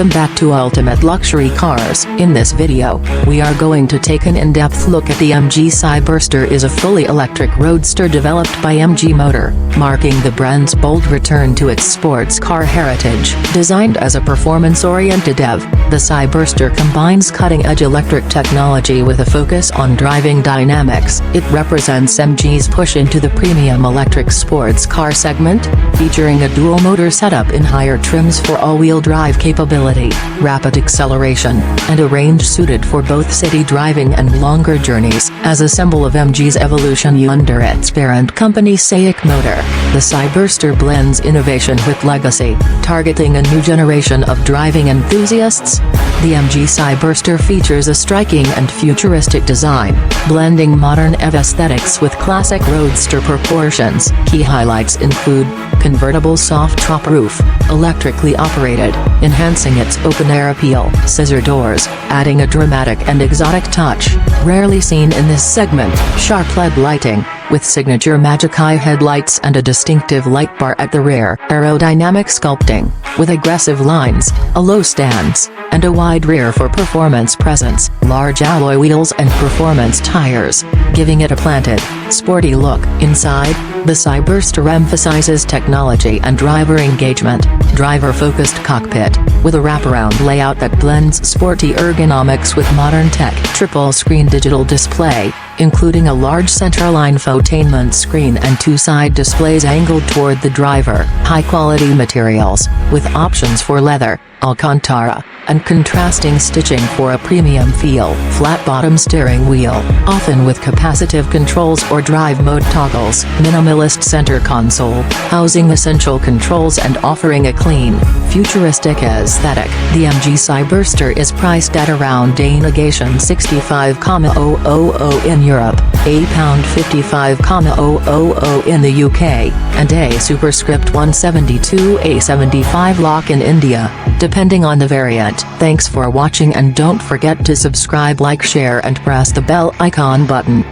Welcome back to Ultimate Luxury Cars. In this video, we are going to take an in-depth look at the MG Cyberster is a fully electric roadster developed by MG Motor, marking the brand's bold return to its sports car heritage. Designed as a performance-oriented EV, the Cyberster combines cutting-edge electric technology with a focus on driving dynamics. It represents MG's push into the premium electric sports car segment, featuring a dual-motor setup in higher trims for all-wheel drive capability, rapid acceleration, and a range suited for both city driving and longer journeys. As a symbol of MG's evolution under its parent company SAIC Motor, the Cyberster blends innovation with legacy, targeting a new generation of driving enthusiasts. The MG Cyberster features a striking and futuristic design, blending modern EV aesthetics with classic roadster proportions. Key highlights include convertible soft top roof, electrically operated, enhancing its open-air appeal, scissor doors, adding a dramatic and exotic touch, rarely seen in this segment, sharp LED lighting, with signature Magic Eye headlights and a distinctive light bar at the rear, aerodynamic sculpting, with aggressive lines, a low stance, and a wide rear for performance presence, large alloy wheels and performance tires, giving it a planted, sporty look. Inside, the Cyberster emphasizes technology and driver engagement, driver-focused cockpit, with a wraparound layout that blends sporty ergonomics with modern tech. Triple-screen digital display, including a large centerline infotainment screen and two side displays angled toward the driver. High-quality materials, with options for leather, Alcantara, and contrasting stitching for a premium feel. Flat-bottom steering wheel, often with capacitive controls or drive mode toggles. Minimalist center console, housing essential controls and offering a clean, futuristic aesthetic. The MG Cyberster is priced at around a negation 65,000 in Europe, £55,000 in the UK, and a superscript 172A75 lakh in India, depending on the variant. Thanks for watching and don't forget to subscribe, like, share and press the bell icon button.